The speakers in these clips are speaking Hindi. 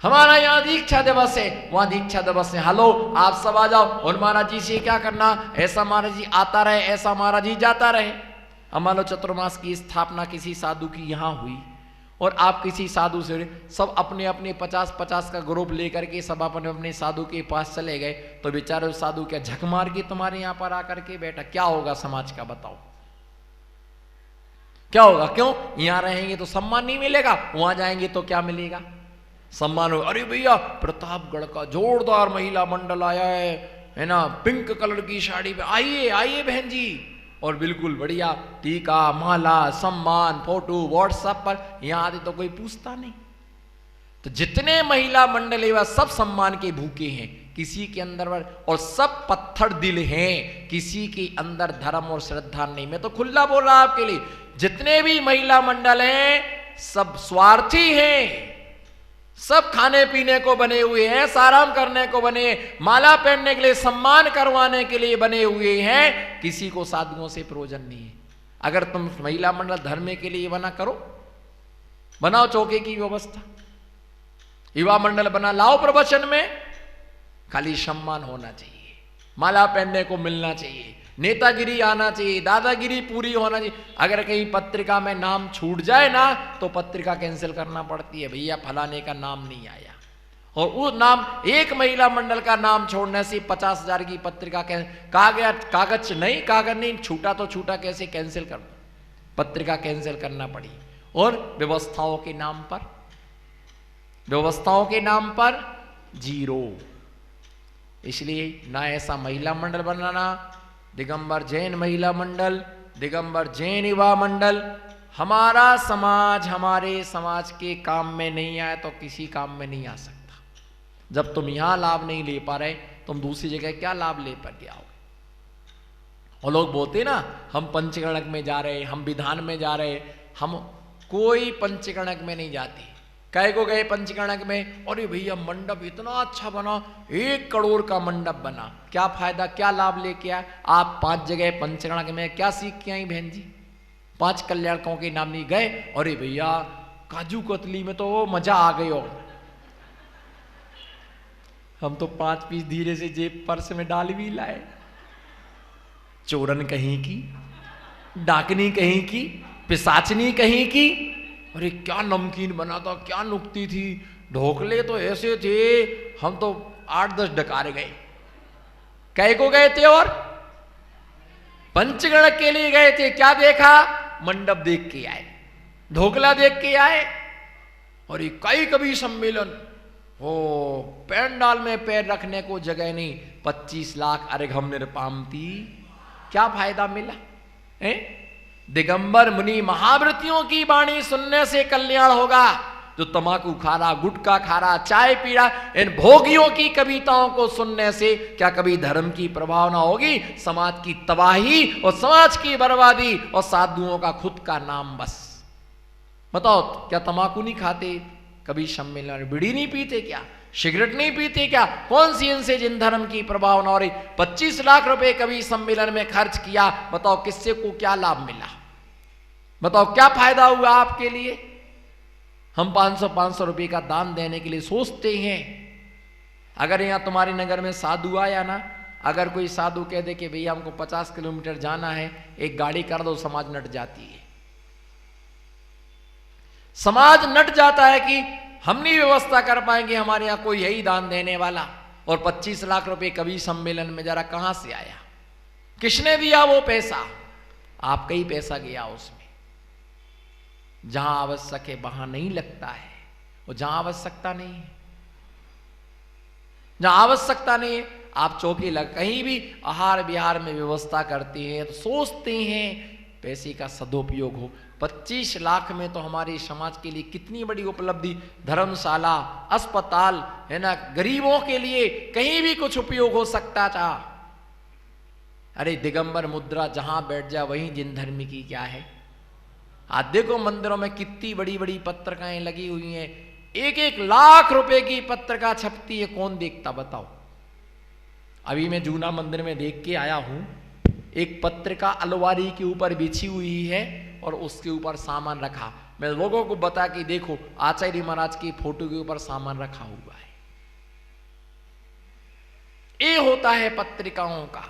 हमारा यहाँ दीक्षा दिवस है, वहां दीक्षा दिवस है। हेलो, आप सब आ जाओ। और महाराज जी से क्या करना, ऐसा महाराज जी आता रहे, ऐसा महाराज जी जाता रहे। अब मान लो चतुर्मास की स्थापना किसी साधु की यहाँ हुई और आप किसी साधु से, सब अपने अपने 50-50 का ग्रुप लेकर के सब अपने अपने साधु के पास चले गए, तो बेचारे साधु क्या झक मार के तुम्हारे यहाँ पर आकर के बैठा, क्या होगा समाज का बताओ, क्या होगा? क्यों? यहाँ रहेंगे तो सम्मान नहीं मिलेगा, वहां जाएंगे तो क्या मिलेगा? सम्मान हो। अरे भैया प्रतापगढ़ का जोरदार महिला मंडल आया है ना, पिंक कलर की साड़ी में, आइए आइए बहन जी, और बिल्कुल बढ़िया टीका माला सम्मान फोटो व्हाट्सएप पर। यहां आते तो कोई पूछता नहीं। तो जितने महिला मंडल है वह सब सम्मान के भूखे हैं, किसी के अंदर, और सब पत्थर दिल हैं, किसी के अंदर धर्म और श्रद्धा नहीं। मैं तो खुला बोल रहा आपके लिए, जितने भी महिला मंडल हैं सब स्वार्थी हैं, सब खाने पीने को बने हुए हैं, आराम करने को बने, माला पहनने के लिए, सम्मान करवाने के लिए बने हुए हैं, किसी को साधुओं से प्रयोजन नहीं है। अगर तुम महिला मंडल धर्म के लिए बना करो, बनाओ चौके की व्यवस्था, युवा मंडल बना लाओ, प्रवचन में खाली सम्मान होना चाहिए, माला पहनने को मिलना चाहिए, नेतागिरी आना चाहिए, दादागिरी पूरी होना चाहिए। अगर कहीं पत्रिका में नाम छूट जाए ना तो पत्रिका कैंसिल करना पड़ती है, भैया फलाने का नाम नहीं आया। और वो नाम, एक महिला मंडल का नाम छोड़ने से 50,000 की पत्रिका कागज नहीं छूटा तो छूटा, कैसे कैंसिल कर, पत्रिका कैंसिल करना पड़ी। और व्यवस्थाओं के नाम पर जीरो। इसलिए ना ऐसा महिला मंडल बनाना, दिगंबर जैन महिला मंडल, दिगंबर जैन युवा मंडल। हमारा समाज हमारे समाज के काम में नहीं आए तो किसी काम में नहीं आ सकता। जब तुम यहां लाभ नहीं ले पा रहे, तुम दूसरी जगह क्या लाभ ले पर के आओगे? और लोग बोलते ना, हम पंचगणक में जा रहे, हम विधान में जा रहे, हम कोई पंचगणक में नहीं जाते। कई को गए पंचगणक में, अरे भैया मंडप इतना अच्छा बना, 1 करोड़ का मंडप बना, क्या फायदा, क्या लाभ लेके आए? आप 5 जगह पंचगणक में क्या सीख के आई बहन जी? 5 कल्याणकों के नाम नहीं गए, अरे भैया काजू कतली में तो मजा आ गई, और हम तो 5 पीस धीरे से जेब पर्स में डाल भी लाए। चोरन कहीं की, डाकनी कहीं की, पिशाचनी कहीं की। अरे क्या नमकीन बना था, क्या नुकती थी, ढोकले तो ऐसे थे, हम तो 8-10 डकारे गए। कै को गए थे? और पंचगणक के लिए गए थे। क्या देखा? मंडप देख के आए, ढोकला देख के आए। और ये कई कभी सम्मेलन हो, पैंडाल में पैर रखने को जगह नहीं, 25 लाख अर्घम निरपामती, क्या फायदा मिला है? दिगंबर मुनि महाव्रतियों की वाणी सुनने से कल्याण होगा। जो तमाकू खा रहा, गुटखा खा रहा, चाय पी रहा, इन भोगियों की कविताओं को सुनने से क्या कभी धर्म की प्रभावना होगी? समाज की तबाही और समाज की बर्बादी और साधुओं का खुद का नाम बस। बताओ, क्या तमाकू नहीं खाते कभी सम्मेलन? बीड़ी नहीं पीते क्या? सिगरेट नहीं पीते क्या? कौन सी इनसे जिन धर्म की प्रभावना हो रही? 25 लाख रुपए कभी सम्मेलन में खर्च किया, बताओ किससे को क्या लाभ मिला? बताओ क्या फायदा हुआ आपके लिए? हम 500 रुपए का दान देने के लिए सोचते हैं। अगर यहां तुम्हारे नगर में साधु आया ना, अगर कोई साधु कह दे कि भैया हमको 50 किलोमीटर जाना है, एक गाड़ी कर दो, समाज नट जाती है। समाज नट जाता है कि हम नहीं व्यवस्था कर पाएंगे, हमारे यहां कोई यही दान देने वाला। और 25 लाख रुपए कवि सम्मेलन में जरा कहां से आया? किसने दिया वो पैसा? आपका ही पैसा गया उसमें। जहां आवश्यक है वहां नहीं लगता है, और जहां आवश्यकता नहीं है, जहां आवश्यकता नहीं है, आप चौकी लग, कहीं भी आहार विहार में व्यवस्था करते हैं तो सोचते हैं पैसे का सदुपयोग हो। 25 लाख में तो हमारे समाज के लिए कितनी बड़ी उपलब्धि, धर्मशाला, अस्पताल है ना, गरीबों के लिए कहीं भी कुछ उपयोग हो सकता था। अरे दिगंबर मुद्रा जहां बैठ जाए वहीं जिन धर्म की क्या है। आज देखो मंदिरों में कितनी बड़ी बड़ी पत्रिकाएं लगी हुई हैं, 1-1 लाख रुपए की पत्रिका छपती है, कौन देखता बताओ? अभी मैं जूना मंदिर में देख के आया हूं, एक पत्रिका अलवारी के ऊपर बिछी हुई है, और उसके ऊपर सामान रखा। मैं लोगों को बता कि देखो आचार्य महाराज की फोटो के ऊपर सामान रखा हुआ है। ये होता है पत्रिकाओं का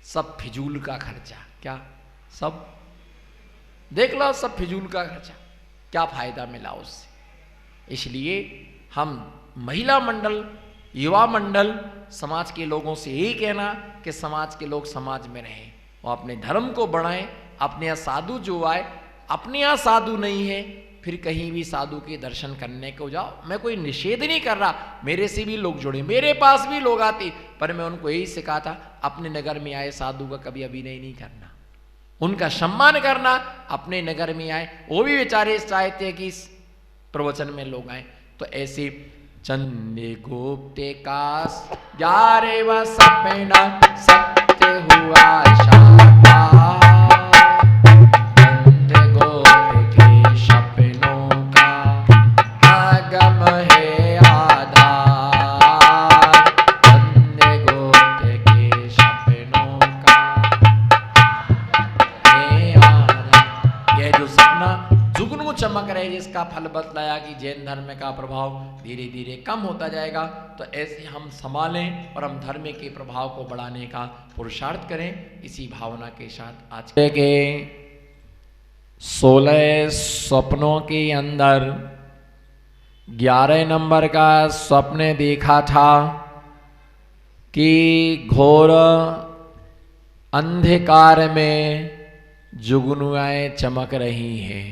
सब फिजूल का खर्चा। क्या सब देख लो, सब फिजूल का खर्चा, क्या फायदा मिला उससे। इसलिए हम महिला मंडल, युवा मंडल, समाज के लोगों से यही कहना कि समाज के लोग समाज में रहें और अपने धर्म को बढ़ाएं। अपने यहाँ साधु जो आए, अपने यहाँ साधु नहीं है फिर कहीं भी साधु के दर्शन करने को जाओ। मैं कोई निषेध नहीं कर रहा, मेरे से भी लोग जुड़े, मेरे पास भी लोग आते, पर मैं उनको यही सिखाता था अपने नगर में आए साधु का कभी अभिनय नहीं करना, उनका सम्मान करना। अपने नगर में आए, वो भी बेचारे चाहते हैं कि इस प्रवचन में लोग आए। तो ऐसे चंदे गुप्ते का 11वां सपना सत्य हुआ शापा। चंदे गुप्त के सपनों का आगम है आधार। चंदे गुप्त के सपनों का है आधार। यह जो सपना जुगनू चमक रहे, जिसका फल बतलाया कि जैन धर्म का प्रभाव धीरे धीरे कम होता जाएगा। तो ऐसे हम संभालें और हम धर्म के प्रभाव को बढ़ाने का पुरुषार्थ करें। इसी भावना के साथ आज के 16 स्वप्नों के अंदर 11 नंबर का स्वप्न देखा था कि घोर अंधकार में जुगनुआएं चमक रही हैं।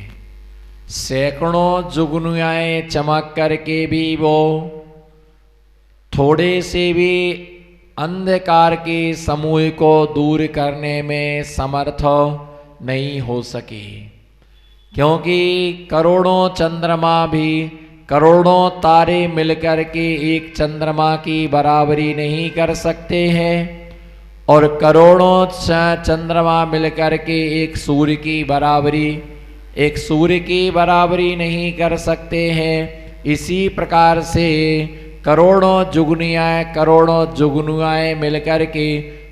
सैकड़ों जुगनुआएं चमक करके भी वो थोड़े से भी अंधकार के समूह को दूर करने में समर्थ नहीं हो सके, क्योंकि करोड़ों चंद्रमा भी, करोड़ों तारे मिलकर के एक चंद्रमा की बराबरी नहीं कर सकते हैं और करोड़ों चंद्रमा मिलकर के एक सूर्य की बराबरी नहीं कर सकते हैं। इसी प्रकार से करोड़ों जुगनुआएं मिलकर के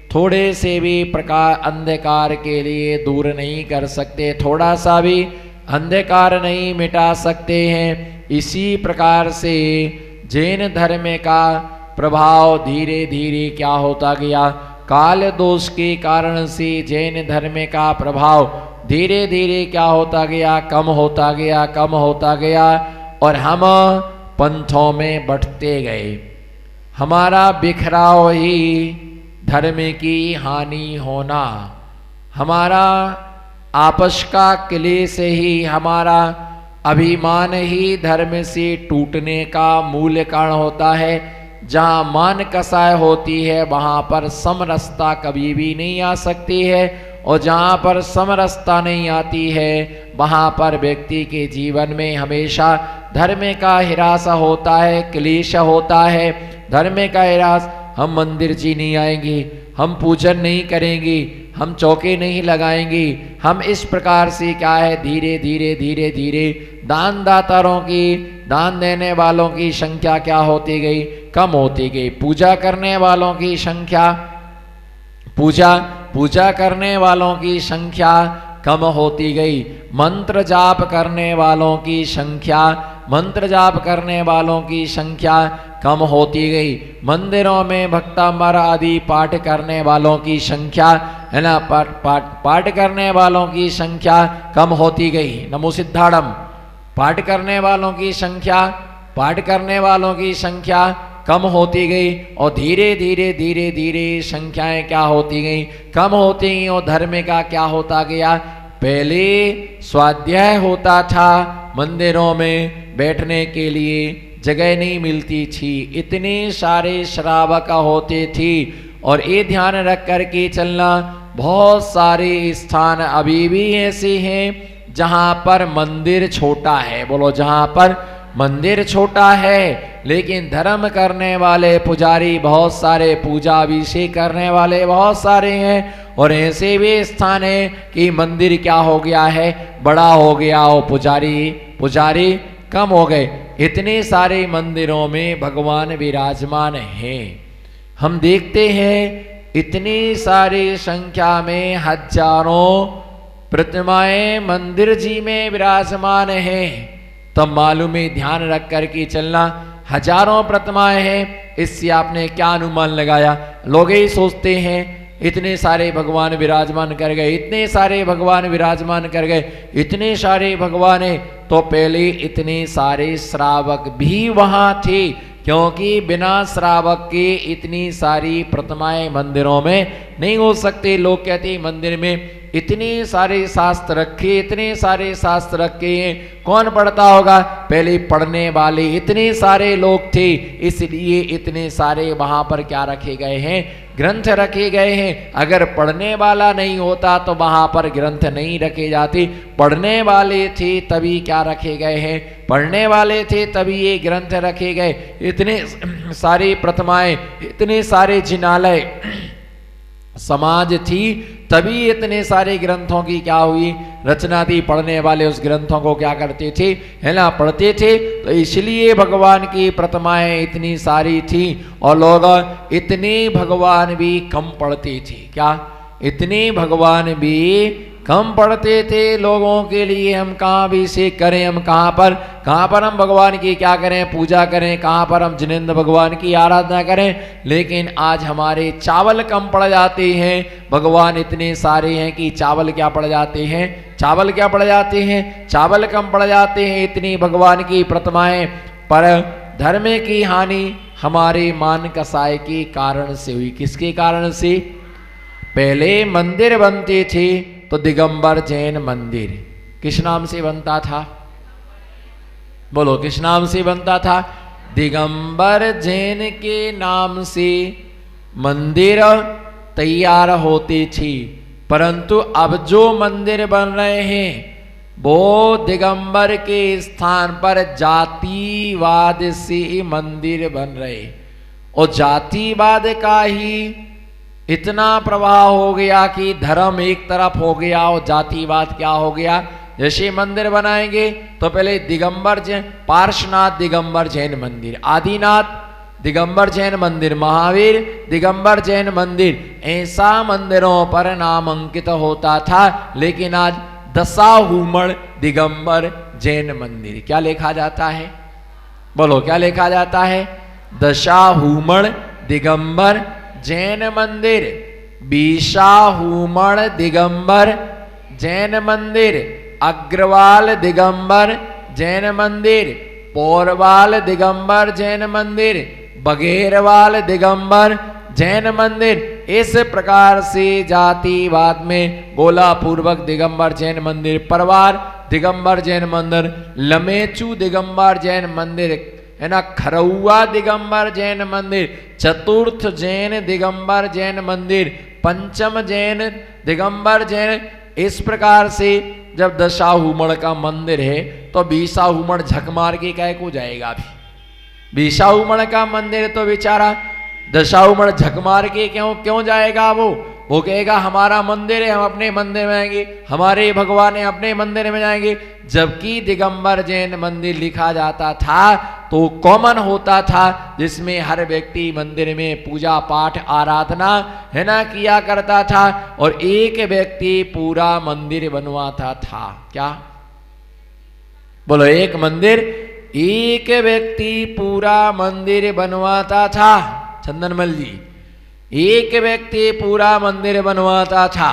थोड़े से भी प्रकार अंधकार के लिए दूर नहीं कर सकते, थोड़ा सा भी अंधकार नहीं मिटा सकते हैं। इसी प्रकार से जैन धर्म का प्रभाव धीरे धीरे क्या होता गया, काल दोष के कारण से जैन धर्म का प्रभाव धीरे धीरे क्या होता गया, कम होता गया और हम पंथों में बंटते गए। हमारा बिखराव ही धर्म की हानि होना, हमारा आपस का क्लेश ही, हमारा अभिमान ही धर्म से टूटने का मूल कारण होता है। जहाँ मान कसाय होती है वहाँ पर समरसता कभी भी नहीं आ सकती है और जहाँ पर समरसता नहीं आती है वहाँ पर व्यक्ति के जीवन में हमेशा धर्म का हिरास होता है, क्लेश होता है। धर्म का हिरास, हम मंदिर जी नहीं आएंगे, हम पूजन नहीं करेंगे, हम चौके नहीं लगाएंगे, हम इस प्रकार से क्या है धीरे धीरे दान दातारों की, दान देने वालों की संख्या क्या होती गई, कम होती गई। पूजा करने वालों की संख्या, पूजा करने वालों की संख्या कम होती गई। मंत्र जाप करने वालों की संख्या कम होती गई। मंदिरों में भक्तांबर आदि पाठ करने वालों की संख्या है ना, पाठ करने वालों की संख्या कम होती गई। नमो सिद्धाड़म। पाठ करने वालों की संख्या कम होती गई और धीरे धीरे संख्याएं क्या होती गई, कम होती गई। और धर्म का क्या होता गया, पहले स्वाध्याय होता था, मंदिरों में बैठने के लिए जगह नहीं मिलती थी, इतने सारे श्रावक होते थे। और ये ध्यान रख कर के चलना, बहुत सारे स्थान अभी भी ऐसे हैं जहाँ पर मंदिर छोटा है। बोलो, जहाँ पर मंदिर छोटा है लेकिन धर्म करने वाले पुजारी बहुत सारे, पूजा अभिषेक करने वाले बहुत सारे हैं। और ऐसे भी स्थान है कि मंदिर क्या हो गया है, बड़ा हो गया और पुजारी कम हो गए। इतने सारे मंदिरों में भगवान विराजमान हैं। हम देखते हैं इतनी सारी संख्या में हजारों प्रतिमाएं मंदिर जी में विराजमान है, तब मालूम है, ध्यान रख करके चलना, हजारों प्रतिमाएं हैं। इससे आपने क्या अनुमान लगाया? लोग ही सोचते हैं इतने सारे भगवान विराजमान कर गए, इतने सारे भगवान विराजमान कर गए, इतने सारे भगवान है, तो पहले इतने सारे श्रावक भी वहां थे, क्योंकि बिना श्रावक के इतनी सारी प्रतिमाएं मंदिरों में नहीं हो सकते। लोग कहते हैं मंदिर में इतने सारे शास्त्र रखे, इतने सारे शास्त्र रखे हैं, कौन पढ़ता होगा? पहले पढ़ने वाले इतने सारे लोग थे, इसलिए इतने सारे वहां पर क्या रखे गए हैं? ग्रंथ रखे गए हैं। अगर पढ़ने वाला नहीं होता तो वहां पर ग्रंथ नहीं रखे जाते। पढ़ने वाले थे तभी क्या रखे गए हैं? पढ़ने वाले थे तभी ये ग्रंथ रखे गए। इतने सारी प्रतिमाएं, इतने सारे जिनालय समाज थी, तभी इतने सारे ग्रंथों की क्या हुई? रचना थी। पढ़ने वाले उस ग्रंथों को क्या करते थे? है ना, पढ़ते थे। तो इसलिए भगवान की प्रतिमाएं इतनी सारी थी, और लोग इतने भगवान भी कम पढ़ते थे। क्या? इतने भगवान भी कम पढ़ते थे। लोगों के लिए हम कहाँ भी से करें, हम कहाँ पर हम भगवान की क्या करें? पूजा करें, कहाँ पर हम जिनेंद्र भगवान की आराधना करें। लेकिन आज हमारे चावल कम पड़ जाते हैं। भगवान इतने सारे हैं कि चावल क्या पड़ जाते हैं? चावल क्या पड़ जाते हैं? चावल कम पड़ जाते हैं। इतनी भगवान की प्रतिमाएं, पर धर्म की हानि हमारे मान कसाय के कारण से हुई। किसके कारण से? पहले मंदिर बनते थे तो दिगंबर जैन मंदिर किस नाम से बनता था? बोलो, किस नाम से बनता था? दिगंबर जैन के नाम से मंदिर तैयार होती थी। परंतु अब जो मंदिर बन रहे हैं वो दिगंबर के स्थान पर जातिवाद से मंदिर बन रहे, और जातिवाद का ही इतना प्रभाव हो गया कि धर्म एक तरफ हो गया और जातिवाद क्या हो गया? जैसे मंदिर बनाएंगे तो पहले दिगंबर जैन, पार्श्वनाथ दिगंबर जैन मंदिर, आदिनाथ दिगंबर जैन मंदिर, महावीर दिगंबर जैन मंदिर, ऐसा मंदिरों पर नामांकित होता था। लेकिन आज दशाहूमड़ दिगंबर जैन मंदिर क्या लिखा जाता है? बोलो, क्या लिखा जाता है? दशाहूमड़ दिगंबर जैन मंदिर, बीशाहूमड़ दिगंबर जैन मंदिर, अग्रवाल दिगंबर जैन मंदिर, पोरवाल दिगंबर जैन मंदिर, बघेरवाल दिगंबर जैन मंदिर। इस प्रकार से जातिवाद में गोला पूर्वक दिगंबर जैन मंदिर, परवार दिगंबर जैन मंदिर, लमेचू दिगंबर जैन मंदिर, है ना, खरौआ दिगंबर जैन मंदिर, चतुर्थ जैन दिगंबर जैन मंदिर, पंचम जैन दिगंबर जैन। इस प्रकार से जब दशाहूमड़ का मंदिर है तो बीसाहूमड़ झक मार के कह को जाएगा। अभी बीसाहूमड़ का मंदिर तो बेचारा दशाहूमड़ झक मार के क्यों जाएगा? वो कहेगा हमारा मंदिर है, हम अपने मंदिर में आएंगे, हमारे भगवान है, अपने मंदिर में जाएंगे। जबकि दिगंबर जैन मंदिर लिखा जाता था तो कॉमन होता था, जिसमें हर व्यक्ति मंदिर में पूजा पाठ आराधना, है ना, किया करता था, और एक व्यक्ति पूरा मंदिर बनवाता था। क्या? बोलो, एक मंदिर, एक व्यक्ति पूरा मंदिर बनवाता था। चंदनमल जी, एक व्यक्ति पूरा मंदिर बनवाता था,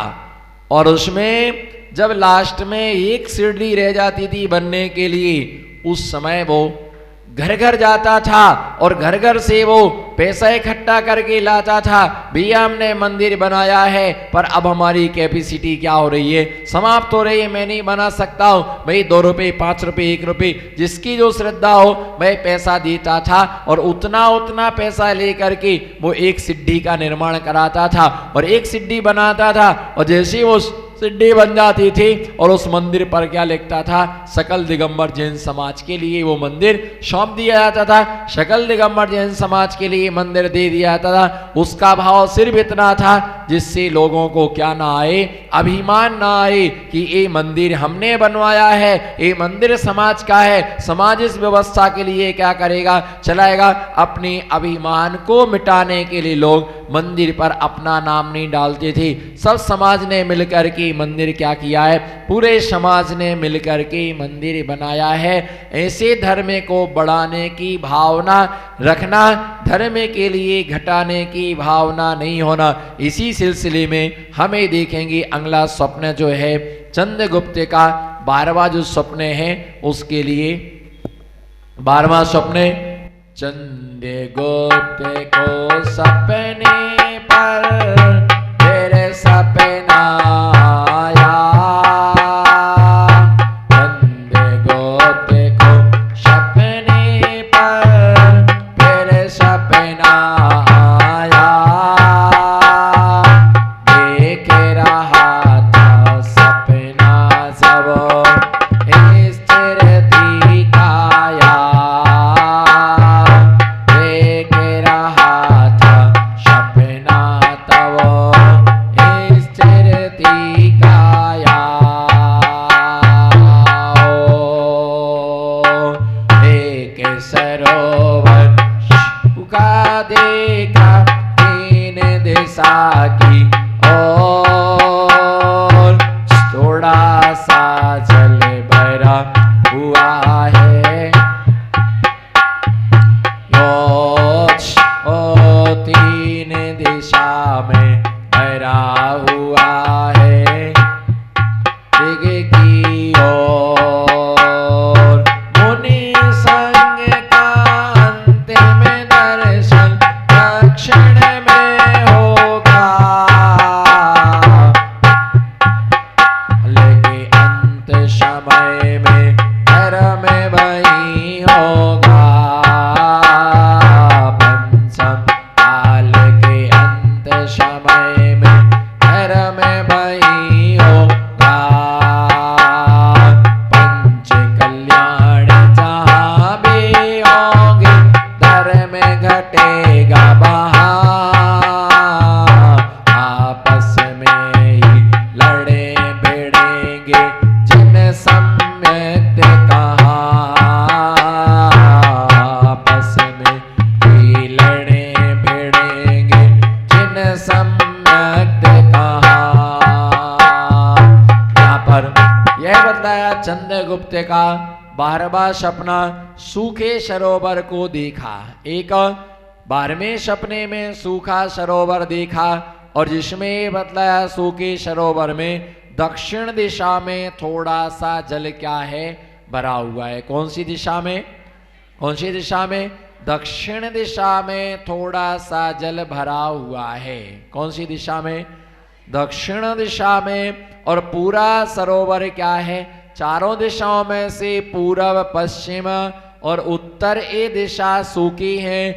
और उसमें जब लास्ट में एक सीढ़ी रह जाती थी बनने के लिए, उस समय वो घर घर जाता था और घर घर से वो पैसा इकट्ठा करके लाता था। भैया हमने मंदिर बनाया है पर अब हमारी कैपेसिटी क्या हो रही है? समाप्त हो रही है, मैं नहीं बना सकता हूँ। भाई 2 रुपये, 5 रुपये, 1 रुपये, जिसकी जो श्रद्धा हो वह पैसा देता था, और उतना पैसा लेकर के वो एक सिद्धि का निर्माण कराता था और एक सिद्धि बनाता था। और जैसे वो सिद्धि बन जाती थी और उस मंदिर पर क्या लिखता था? सकल दिगंबर जैन समाज के लिए वो मंदिर सौंप दिया जाता था। सकल दिगंबर जैन समाज के लिए मंदिर दे दिया जाता था। उसका भाव सिर्फ इतना था जिससे लोगों को क्या ना आए, अभिमान ना आए कि ये मंदिर हमने बनवाया है, ये मंदिर समाज का है, समाज इस व्यवस्था के लिए क्या करेगा, चलाएगा। अपने अभिमान को मिटाने के लिए लोग मंदिर पर अपना नाम नहीं डालते थे। सब समाज ने मिलकर के मंदिर क्या किया है, पूरे समाज ने मिलकर के मंदिर बनाया है। ऐसे धर्म को बढ़ाने की भावना रखना, धर्म के लिए घटाने की भावना नहीं होना। इसी सिलसिले में हमें देखेंगे अगला स्वप्न जो है चंद्रगुप्त का 12वां जो स्वप्न है, उसके लिए 12वां स्वप्न, चंद्रगुप्त को सपने पर फिर सपना आया, चंद्रगुप्त को सपने पर फिर सपना आया, देख रहा था सपना सब स्थिर दिखाया, देखा तीन दिशा की ओर, थोड़ा सा जल भरा हुआ है, ओ तीन दिशा में भरा हुआ है, दिग की ओर मुनि संग का अंतिम दर्शन दक्षिण में होगा, लेकिन अंत समय में धर्म वही होगा, पंचम काल के अंत समय में धर्म वही होगा, पंच कल्याण जहाँ भी होंगे धर्म घटेगा वहाँ, आपस में ही लड़े भिड़ेंगे जिन सम्यक कहा, आपस में ही लड़े भिड़ेंगे जिन सम्यक कहा। यहाँ पर यह बताया चंद्रगुप्त का 12वां सपना, सूखे सरोवर को देखा। एक 12वें सपने में सूखा सरोवर देखा, और जिसमें बतलाया सूखे सरोवर में दक्षिण दिशा में थोड़ा सा जल क्या है, भरा हुआ है। कौन सी दिशा में, कौन सी दिशा में, दक्षिण दिशा में थोड़ा सा जल भरा हुआ है। कौन सी दिशा में, दक्षिण दिशा में। और पूरा सरोवर क्या है, चारों दिशाओं में से पूर्व, पश्चिम और उत्तर ये दिशा सूखी है।